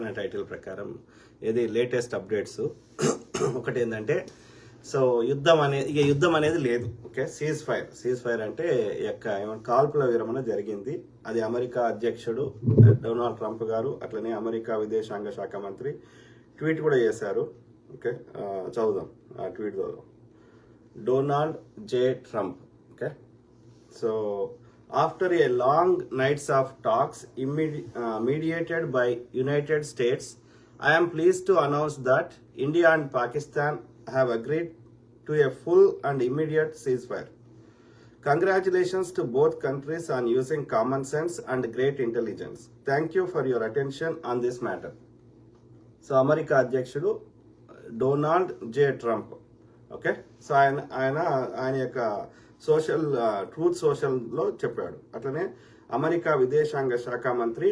Title ప్రకారం ఏది latest updates ఒకటి ఏంటంటే సో యుద్ధం అనేది లేదు. ఓకే, సీజ్ ఫైర్ అంటే కాల్పుల విరమణ జరిగింది. అది అమెరికా అధ్యక్షుడు డొనాల్డ్ ట్రంప్ గారు, అట్లనే అమెరికా విదేశాంగ శాఖ మంత్రి ట్వీట్ కూడా చేశారు. ఓకే, చదువుదాం ఆ ట్వీట్ చదువుదాం. Donald J Trump. Okay, so after a long nights of talks mediated by United States, I am pleased to announce that India and Pakistan have agreed to a full and immediate ceasefire. Congratulations to both countries on using common sense and great intelligence. Thank you for your attention on this matter. So America అధ్యక్షుడు Donald జే Trump. Okay, so ఆయన యొక్క truth సోషల్లో చెప్పాడు. అట్లనే America విదేశాంగ శాఖ మంత్రి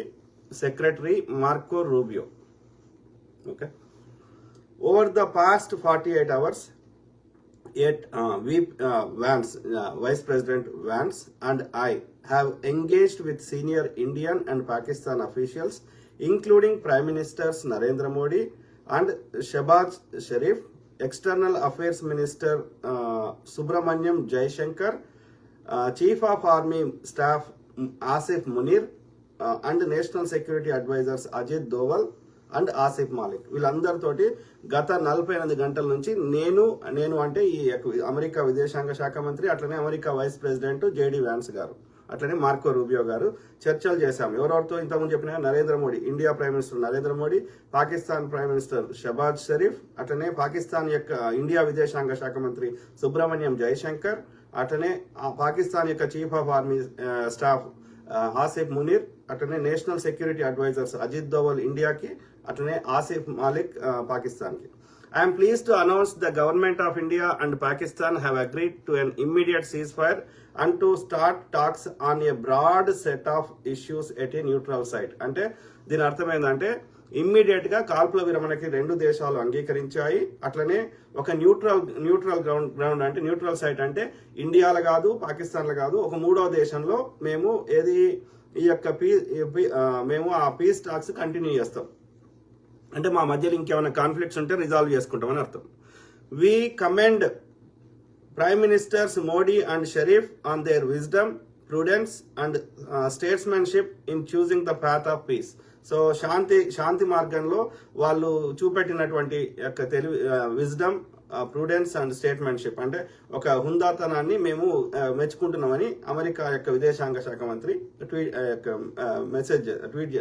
secretary Marco Rubio. Okay, over the past 48 hours Vice President Vance and I have engaged with senior Indian and Pakistan officials, including Prime Ministers Narendra Modi and Shehbaz Sharif, External Affairs Minister Subramanyam Jaishankar, Chief of Army Staff Asif Munir, and National Security Advisors Ajit Doval and Asif Malik. వీళ్ళందరితోటి గత 48 గంటల నుంచి నేను అంటే ఈ America విదేశాంగ శాఖ మంత్రి, అట్లనే America vice president JD Vance గారు, అట్లనే మార్కో రూబియో గారు చర్చలు చేశాం. ఎవరెవరితో ఇంతకుముందు చెప్పిన Narendra Modi, India prime minister Narendra Modi, Pakistan prime minister Shehbaz Sharif, అట్లనే పాకిస్తాన్ యొక్క ఇండియా విదేశాంగ శాఖ మంత్రి సుబ్రహ్మణ్యం జయశంకర్, అట్లనే పాకిస్తాన్ యొక్క chief of army staff Asif Munir, అట్లనే national security advisors Ajit Doval ఇండియాకి, అట్లనే ఆసిఫ్ మాలిక్ పాకిస్తాన్కి. I am pleased to announce the government of India and Pakistan have agreed to an immediate ceasefire and to start talks on a broad set of issues at a neutral site. అంటే దీని అర్థం ఏంటంటే immediate గా కాల్పుల విరమణకి రెండు దేశాలు అంగీకరించాయి. అట్లనే ఒక న్యూట్రల్ గ్రౌండ్ అంటే న్యూట్రల్ సైట్ అంటే ఇండియాలో కాదు, పాకిస్తాన్లో కాదు, ఒక మూడో దేశంలో మేము మేము ఆ పీస్ టాక్స్ కంటిన్యూ చేస్తాం. అంటే మా మధ్యలో ఇంకేమైనా కాన్ఫ్లిక్ట్స్ ఉంటే రిజాల్వ్ చేసుకుంటామని అర్థం. We commend prime ministers Modi and Sharif on their wisdom, prudence and statesmanship in choosing the path of peace. So శాంతి మార్గంలో వాళ్ళు చూపెట్టినటువంటి యొక్క విజ్డమ్, ప్రూడెన్స్ అండ్ స్టేట్మెంట్షిప్ అంటే ఒక హుందాతనాన్ని మేము మెచ్చుకుంటున్నామని అమెరికా యొక్క విదేశాంగ శాఖ మంత్రి ట్వీట్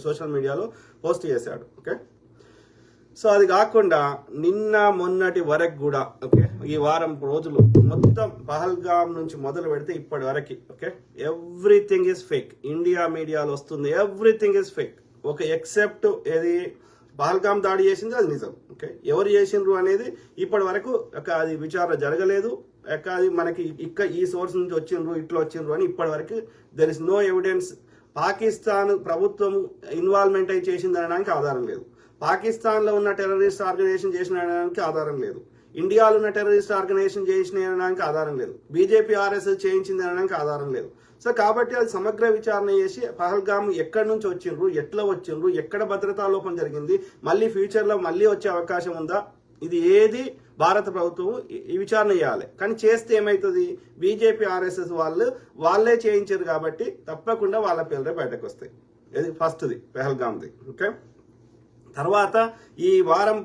సోషల్ మీడియాలో పోస్ట్ చేశాడు. ఓకే, సో అది కాకుండా నిన్న మొన్నటి వరకు కూడా ఓకే ఈ వారం రోజులు మొత్తం పహల్గామ్ నుంచి మొదలు పెడితే ఇప్పటి వరకు okay everything is fake. India మీడియాలో వస్తుంది ఎవ్రీథింగ్ ఇస్ ఫేక్. ఒక ఎక్సెప్ట్ ఏది పహల్గామ్ దాడి చేసింది అది నిజం. ఓకే, ఎవరు చేసిండ్రు అనేది ఇప్పటి వరకు అది విచారణ జరగలేదు. అది మనకి ఈ సోర్స్ నుంచి వచ్చిండ్రు ఇట్లా వచ్చిండ్రు అని ఇప్పటి వరకు there is no evidence. Pakistan ప్రభుత్వం ఇన్వాల్వ్మెంట్ అయి చేసింది అనడానికి ఆధారం లేదు. పాకిస్తాన్ లో ఉన్న టెర్రరిస్ట్ ఆర్గనైజేషన్ చేసిన అనడానికి ఆధారం లేదు. ఇండియాలో ఉన్న టెర్రరిస్ట్ ఆర్గనైజేషన్ చేసిన అనడానికి ఆధారం లేదు. బీజేపీ ఆర్ఎస్ఎస్ చేయించింది అనడానికి ఆధారం లేదు. సో కాబట్టి అది సమగ్ర విచారణ చేసి పహల్గామ్ ఎక్కడి నుంచి వచ్చిండ్రు, ఎట్లా వచ్చిండ్రు, ఎక్కడ భద్రతా లోపం జరిగింది, మళ్ళీ ఫ్యూచర్ లో మళ్ళీ వచ్చే అవకాశం ఉందా, ఇది ఏది భారత ప్రభుత్వం ఈ విచారణ చేయాలి. కానీ చేస్తే ఏమవుతుంది, బీజేపీ ఆర్ఎస్ఎస్ వాళ్ళే చేయించారు కాబట్టి తప్పకుండా వాళ్ళ పేర్లే బయటకు వస్తాయి. ఇది ఫస్ట్ది పహల్గామ్ది. ఓకే, తర్వాత ఈ వారం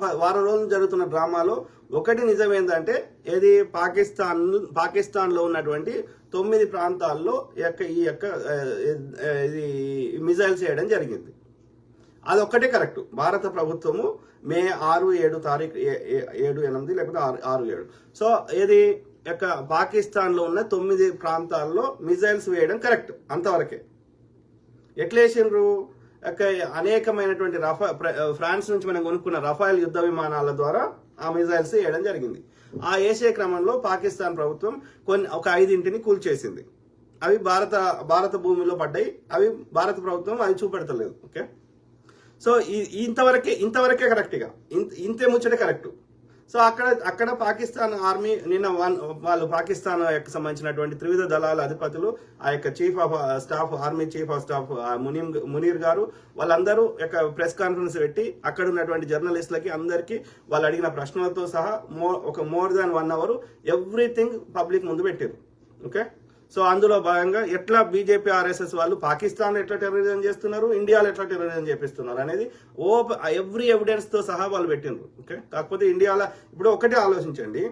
రోజులు జరుగుతున్న డ్రామాలో ఒకటి నిజమేందంటే ఏది పాకిస్తాన్ లో ఉన్నటువంటి 9 ప్రాంతాల్లో ఇది మిజైల్స్ వేయడం జరిగింది. అదొక్కటే కరెక్ట్. భారత ప్రభుత్వము మే 6-7 తారీఖు 7-8 లేకపోతే 6-7 సో ఏది పాకిస్తాన్ లో ఉన్న 9 ప్రాంతాల్లో మిజైల్స్ వేయడం కరెక్ట్. అంతవరకే. ఎట్లా వేసిండ్రు, అనేకమైనటువంటి ఫ్రాన్స్ నుంచి మనం కొనుక్కున్న రఫాయల్ యుద్ధ విమానాల ద్వారా ఆ మిజైల్స్ వేయడం జరిగింది. ఆ వేసే క్రమంలో పాకిస్తాన్ ప్రభుత్వం ఒక 5 కూల్చేసింది. అవి భారత భూమిలో పడ్డాయి. అవి భారత ప్రభుత్వం అవి చూపెడతలేదు. ఓకే, సో ఇంతవరకే కరెక్ట్గా ఇంతే ముచ్చటే కరెక్ట్. సో అక్కడ పాకిస్తాన్ ఆర్మీ నిన్న వాళ్ళు పాకిస్తాన్ యొక్క సంబంధించినటువంటి త్రివిధ దళాల అధిపతులు, ఆ యొక్క chief of staff, army chief of staff Munir గారు, వాళ్ళందరూ యొక్క ప్రెస్ కాన్ఫరెన్స్ పెట్టి అక్కడ ఉన్నటువంటి జర్నలిస్టులకి అందరికీ వాళ్ళు అడిగిన ప్రశ్నలతో సహా more than 1 hour everything public ముందు పెట్టారు. ఓకే, సో అందులో భాగంగా ఎట్లా బీజేపీ ఆర్ఎస్ఎస్ వాళ్ళు పాకిస్తాన్ ఎట్లా టెర్రరిజం చేస్తున్నారు, ఇండియాలో ఎట్లా టెర్రరిజం చేపిస్తున్నారు అనేది ఎవ్రీ ఎవిడెన్స్ తో సహా వాళ్ళు పెట్టినారు. ఓకే, కాకపోతే ఇండియాలో ఇప్పుడు ఒకటే ఆలోచించండి,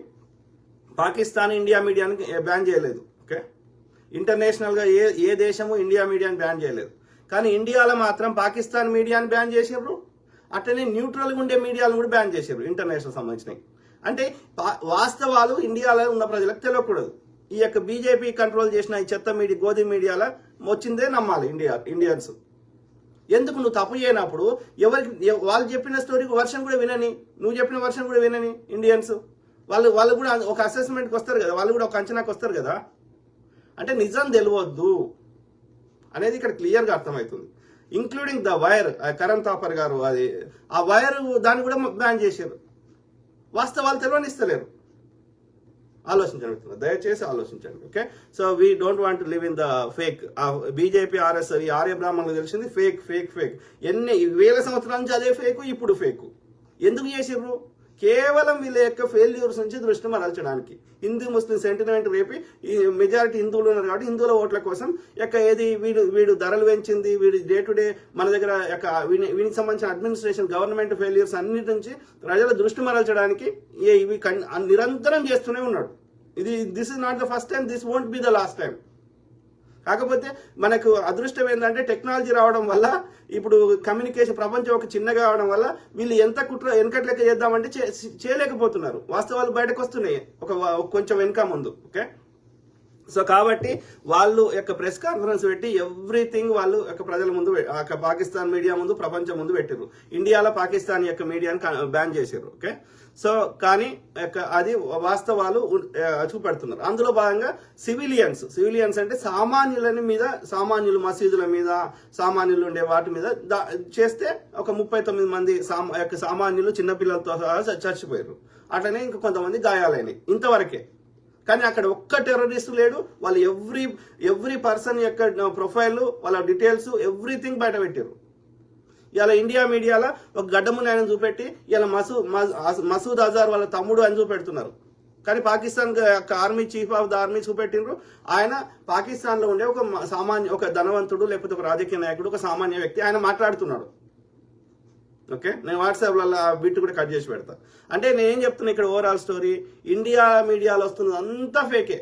పాకిస్తాన్ ఇండియా మీడియాని బ్యాన్ చేయలేదు. ఓకే, ఇంటర్నేషనల్ గా ఏ దేశము ఇండియా మీడియాని బ్యాన్ చేయలేదు. కానీ ఇండియాలో మాత్రం పాకిస్తాన్ మీడియాని బ్యాన్ చేసారు, అట్లనే న్యూట్రల్ గా ఉండే మీడియాలను కూడా బ్యాన్ చేసారు ఇంటర్నేషనల్ సంబంధించినవి. అంటే వాస్తవాలు ఇండియాలో ఉన్న ప్రజలకు తెలియకూడదు. ఈ యొక్క బీజేపీ కంట్రోల్ చేసిన ఈ చెత్త మీడియా, గోధుమ మీడియాలో వచ్చిందే నమ్మాలి ఇండియన్స్. ఎందుకు నువ్వు తప్పు చేయనప్పుడు వాళ్ళు చెప్పిన స్టోరీకి వర్షన్ కూడా వినని, నువ్వు చెప్పిన వర్షన్ కూడా వినని ఇండియన్స్ వాళ్ళు కూడా ఒక అసెస్మెంట్కి వస్తారు కదా, వాళ్ళు కూడా ఒక అంచనాకి వస్తారు కదా. అంటే నిజం తెలియవద్దు అనేది ఇక్కడ క్లియర్గా అర్థమవుతుంది. Including the Wire, Karan Thapar గారు అది ఆ వైర్ దాన్ని కూడా బ్యాన్ చేశారు. వాస్తవాలు తెలియనిస్తలేరు. ఆలోచించండి, దయచేసి ఆలోచించండి. Okay, so we don't want live in the fake. BJP RS ఈ ఆర్య బ్రాహ్మణులకు తెలిసింది ఫేక్ ఫేక్ ఫేక్. ఎన్ని వేల సంవత్సరాల నుంచి అదే ఫేకు, ఇప్పుడు ఫేకు. ఎందుకు చేసిర్రు? కేవలం వీళ్ళ యొక్క ఫెయిల్యూర్స్ నుంచి దృష్టి మరల్చడానికి, హిందూ ముస్లిం సెంటిమెంట్ రేపి ఈ మెజారిటీ హిందువులు ఉన్నారు కాబట్టి హిందువుల ఓట్ల కోసం ఏది వీడు ధరలు పెంచింది, వీడి డే టు డే మన దగ్గర వీనికి సంబంధించిన అడ్మినిస్ట్రేషన్ గవర్నమెంట్ ఫెయిల్యూర్స్ అన్నిటి నుంచి ప్రజల దృష్టి మరల్చడానికి ఇవి నిరంతరం చేస్తూనే ఉన్నాడు. This is not the first time, this won't be the last time. కాకపోతే మనకు అదృష్టం ఏంటంటే టెక్నాలజీ రావడం వల్ల, ఇప్పుడు కమ్యూనికేషన్ ప్రపంచం ఒక చిన్నగా అవడం వల్ల వీళ్ళు ఎంత వెనకట్లెక్క చేద్దామంటే చేయలేకపోతున్నారు. వాస్తవాలు బయటకు వస్తున్నాయి కొంచెం వెనక ముందు. ఓకే, సో కాబట్టి వాళ్ళు యొక్క ప్రెస్ కాన్ఫరెన్స్ పెట్టి ఎవ్రీథింగ్ వాళ్ళు యొక్క ప్రజల ముందు, పాకిస్తాన్ మీడియా ముందు, ప్రపంచం ముందు పెట్టారు. ఇండియాలో పాకిస్తాన్ యొక్క మీడియాని బ్యాన్ చేశారు. ఓకే, సో కానీ అది వాస్తవాలు చూపెడుతున్నారు. అందులో భాగంగా సివిలియన్స్ అంటే సామాన్యులు మసీదుల మీద, సామాన్యులు ఉండే వాటి మీద చేస్తే ఒక 39 మంది సామాన్యులు చిన్నపిల్లలతో సహా చచ్చిపోయారు. అట్లనే ఇంకా కొంతమంది గాయాలైనవి, ఇంతవరకే. కానీ అక్కడ ఒక్క టెర్రరిస్ట్ లేడు. వాళ్ళు ఎవ్రీ పర్సన్ యొక్క ప్రొఫైల్, వాళ్ళ డీటెయిల్స్, ఎవ్రీథింగ్ బయట పెట్టారు. ఇలా ఇండియా మీడియాలో ఒక గడ్డముని ఆయన చూపెట్టి ఇలా మసూద్ అజార్ వాళ్ళ తమ్ముడు అని చూపెడుతున్నారు. కానీ Pakistan army chief of the army చూపెట్టిండ్రు, ఆయన పాకిస్తాన్ లో ఉండే ఒక ధనవంతుడు లేకపోతే ఒక రాజకీయ నాయకుడు, ఒక సామాన్య వ్యక్తి, ఆయన మాట్లాడుతున్నాడు. ఓకే, నేను వాట్సాప్లలో బిట్ కూడా కట్ చేసి పెడతా. అంటే నేను ఏం చెప్తున్నా ఇక్కడ ఓవరాల్ స్టోరీ, ఇండియా మీడియాలో వస్తున్నది అంతా ఫేకే.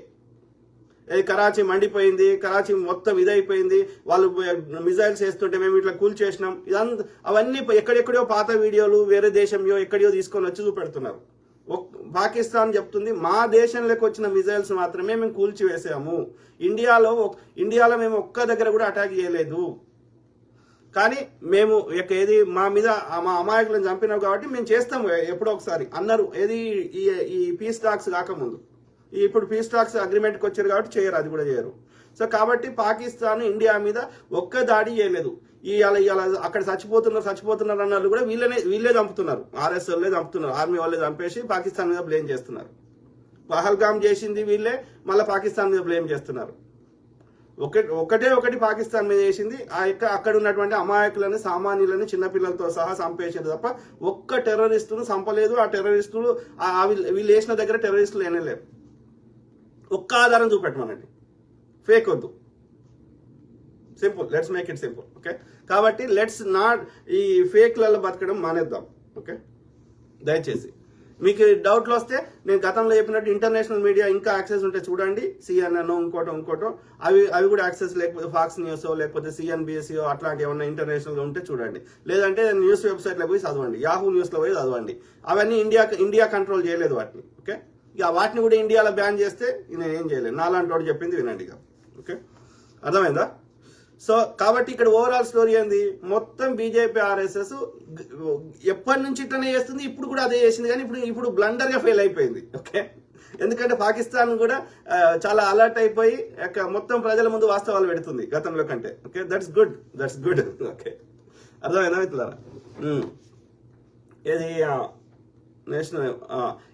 కరాచీ మండిపోయింది, కరాచీ మొత్తం ఇదైపోయింది, వాళ్ళు మిజైల్స్ వేస్తుంటే మేము ఇట్లా కూల్ చేసినాం, ఇదంతా అవన్నీ ఎక్కడెక్కడో పాత వీడియోలు వేరే దేశంలో ఎక్కడో తీసుకొని వచ్చి చూపెడుతున్నారు. పాకిస్తాన్ చెప్తుంది మా దేశంలోకి వచ్చిన మిజైల్స్ మాత్రమే మేము కూల్చివేసాము, ఇండియాలో మేము ఒక్క దగ్గర కూడా అటాక్ చేయలేదు. కానీ మేము మా మీద మా అమాయకులను చంపినాం కాబట్టి మేము చేస్తాము ఎప్పుడో ఒకసారి అన్నారు. ఈ పీస్ టాక్స్ కాకముందు. ఇప్పుడు పీస్ టాక్స్ అగ్రిమెంట్కి వచ్చారు కాబట్టి చేయరు, అది కూడా చేయరు. సో కాబట్టి పాకిస్తాన్ ఇండియా మీద ఒక్క దాడి చేయలేదు. ఇవాళ అక్కడ చచ్చిపోతున్నారు అన్న వాళ్ళు కూడా వీళ్ళే చంపుతున్నారు, ఆర్ఎస్ వాళ్ళే చంపుతున్నారు, ఆర్మీ వాళ్ళే చంపేసి పాకిస్తాన్ మీద బ్లేమ్ చేస్తున్నారు. పహల్గామ్ చేసింది వీళ్ళే, మళ్ళీ పాకిస్తాన్ మీద బ్లేమ్ చేస్తున్నారు. ఒకటి పాకిస్తాన్ మీద చేసింది, అక్కడ ఉన్నటువంటి అమాయకులను, సామాన్యులను, చిన్నపిల్లలతో సహా చంపేసింది తప్ప ఒక్క టెర్రరిస్టును చంపలేదు. ఆ టెర్రరిస్టులు వీళ్ళు వేసిన దగ్గర టెర్రరిస్టులు లేనేలేరు. ఒక్క ఆధారం చూపెట్టమనండి, ఫేక్ వద్దు, simple, let's make it simple. Okay, కాబట్టి లెట్స్ నాట్ ఈ ఫేక్లలో బతకడం మానేద్దాం. ఓకే, దయచేసి మీకు డౌట్లు వస్తే నేను గతంలో చెప్పినట్టు ఇంటర్నేషనల్ మీడియా ఇంకా యాక్సెస్ ఉంటే చూడండి, సిఎన్ఎన్ ఇంకోటో అవి కూడా యాక్సెస్, లేకపోతే ఫాక్స్ న్యూస్ లేకపోతే సిఎన్బిఎస్ఓ అట్లాంటి ఏమన్నా ఇంటర్నేషనల్ ఉంటే చూడండి. లేదంటే న్యూస్ వెబ్సైట్లో పోయి చదవండి, యాహూ న్యూస్లో పోయి చదవండి. అవన్నీ ఇండియా కంట్రోల్ చేయలేదు వాటిని. ఓకే, ఇక వాటిని కూడా ఇండియాలో బ్యాన్ చేస్తే నేను ఏం చేయలేదు, నాలాంటి వాడు చెప్పింది వినండి ఇక. ఓకే, అర్థమైందా? సో కాబట్టి ఇక్కడ ఓవరాల్ స్టోరీ ఏంది, మొత్తం బీజేపీ ఆర్ఎస్ఎస్ ఎప్పటి నుంచి ఇట్లనే చేస్తుంది, ఇప్పుడు కూడా అదే చేసింది. కానీ ఇప్పుడు బ్లండర్ గా ఫెయిల్ అయిపోయింది. ఓకే, ఎందుకంటే పాకిస్తాన్ కూడా చాలా అలర్ట్ అయిపోయి మొత్తం ప్రజల ముందు వాస్తవాలు పెడుతుంది గతంలో కంటే. Okay, that's good. ఓకే, అర్థమైందా మిత్రులారా? ఏది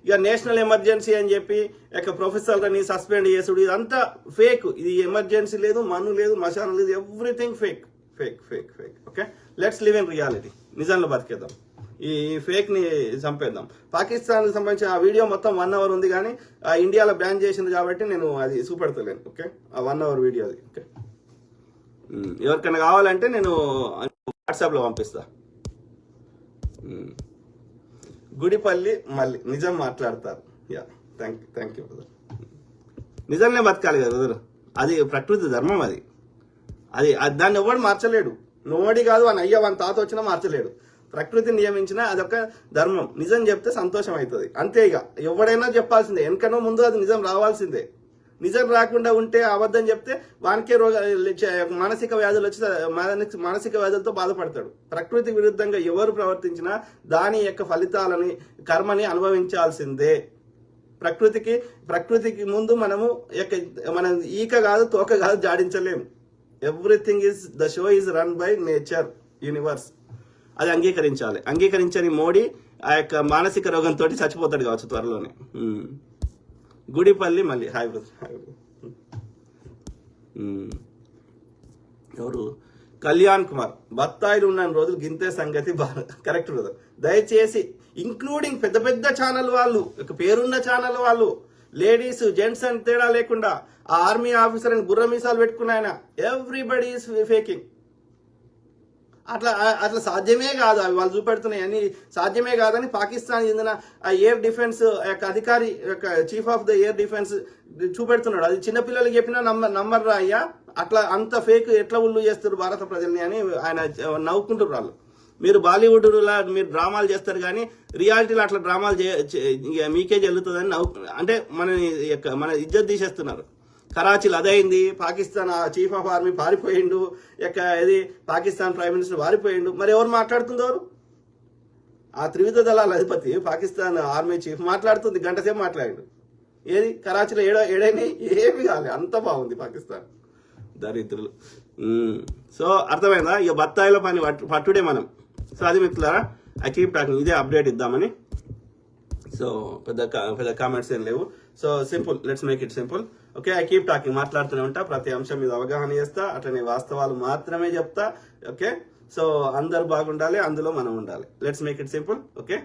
ఇక నేషనల్ ఎమర్జెన్సీ అని చెప్పి ఇక ప్రొఫెసర్లని సస్పెండ్ చేసుడు ఇదంతా ఫేక్. ఇది ఎమర్జెన్సీ లేదు, మన్ను లేదు, మశానం లేదు, everything fake fake fake fake. Okay, let's live in reality. నిజంలో బతికేద్దాం, ఈ ఫేక్ ని చంపేద్దాం. పాకిస్తాన్ సంబంధించిన ఆ వీడియో మొత్తం 1 hour ఉంది, కానీ ఇండియాలో బ్యాన్ చేసింది కాబట్టి నేను అది చూపెడతలేను. ఓకే, ఆ 1 hour వీడియో అది. ఓకే, ఎవరికైనా కావాలంటే నేను వాట్సాప్లో పంపిస్తా. గుడిపల్లి మళ్ళీ నిజం మాట్లాడతారు. Yeah, thank you brother. నిజంగా బతకాలి కదా బ్రదర్, అది ప్రకృతి ధర్మం. అది అది దాన్ని ఎవడు మార్చలేడు. నోడి కాదు అని అయ్యా వాళ్ళ తాత వచ్చినా మార్చలేడు. ప్రకృతి నియమించిన అదొక ధర్మం. నిజం చెప్తే సంతోషం అవుతుంది, అంతే. ఇక ఎవడైనా చెప్పాల్సిందే, వెనకనో ముందు అది నిజం రావాల్సిందే. నిజం రాకుండా ఉంటే, అబద్ధం చెప్తే వానికే మానసిక వ్యాధులు వచ్చి మానసిక వ్యాధులతో బాధపడతాడు. ప్రకృతి విరుద్ధంగా ఎవరు ప్రవర్తించినా దాని యొక్క ఫలితాలని, కర్మని అనుభవించాల్సిందే. ప్రకృతికి ముందు మనము మన ఈక కాదు, తోక కాదు, జాడించలేము. Everything is the show is run by nature, universe. అది అంగీకరించని మోడీ ఆ యొక్క మానసిక రోగంతో చచ్చిపోతాడు కావచ్చు త్వరలోనే. గుడిపల్లి మళ్ళీ హాయ్ బ్రదర్. ఎవరు? కళ్యాణ్ కుమార్. బత్తాయిలు ఉన్న రోజులు గింతే సంగతి. Correct brother. దయచేసి ఇంక్లూడింగ్ పెద్ద పెద్ద ఛానల్ వాళ్ళు, పేరున్న ఛానల్ వాళ్ళు, లేడీస్ జెంట్స్ అని తేడా లేకుండా, ఆ ఆర్మీ ఆఫీసర్ అని బుర్ర మీసాలు పెట్టుకున్న ఆయన, ఎవ్రీబడి ఈస్ ఫేకింగ్. అట్లా సాధ్యమే కాదు. అవి వాళ్ళు చూపెడుతున్నాయి అని సాధ్యమే కాదని పాకిస్తాన్ చెందిన ఆ ఎయిర్ డిఫెన్స్ యొక్క అధికారి, chief of the air defence చూపెడుతున్నాడు. అది చిన్నపిల్లలకి చెప్పినా నమ్మర్రా అయ్యా, అట్లా అంత ఫేక్ ఎట్లా ఉల్లు చేస్తారు భారత ప్రజల్ని అని ఆయన నవ్వుకుంటున్నారు. వాళ్ళు మీరు బాలీవుడ్లా మీరు డ్రామాలు చేస్తారు, కానీ రియాలిటీలో అట్లా డ్రామాలు మీకే చెల్లుతుందని అంటే మన ఇజ్జత్ తీసేస్తున్నారు. కరాచీలో అదైంది, పాకిస్తాన్ చీఫ్ ఆఫ్ ఆర్మీ పారిపోయిండు, ఇది పాకిస్తాన్ ప్రైమ్ మినిస్టర్ పారిపోయిండు. మరి ఎవరు మాట్లాడుతుందోరు? ఆ త్రివిధ దళాల అధిపతి పాకిస్తాన్ ఆర్మీ చీఫ్ మాట్లాడుతుంది, గంట సేపు మాట్లాడిండు. ఏది కరాచీలో ఏడైనా ఏమి కాలే, అంత బాగుంది పాకిస్తాన్. దరిద్రులు. సో అర్థమైందా? ఇక బత్తాయిలో పని పట్టుడే మనం. సో అది మిత్రులారా, ఐ కీప్ టాకింగ్. ఇదే అప్డేట్ ఇద్దామని. సో పెద్ద కామెంట్స్ ఏం లేవు. So simple, let's make it simple. Okay, I keep talking. మాట్లాడుతూనే ఉంటా, ప్రతి అంశం మీద అవగాహన చేస్తా, అట్లనే వాస్తవాలు మాత్రమే చెప్తా. ఓకే, సో అందరు బాగుండాలి, అందులో మనం ఉండాలి. Let's make it simple. Okay.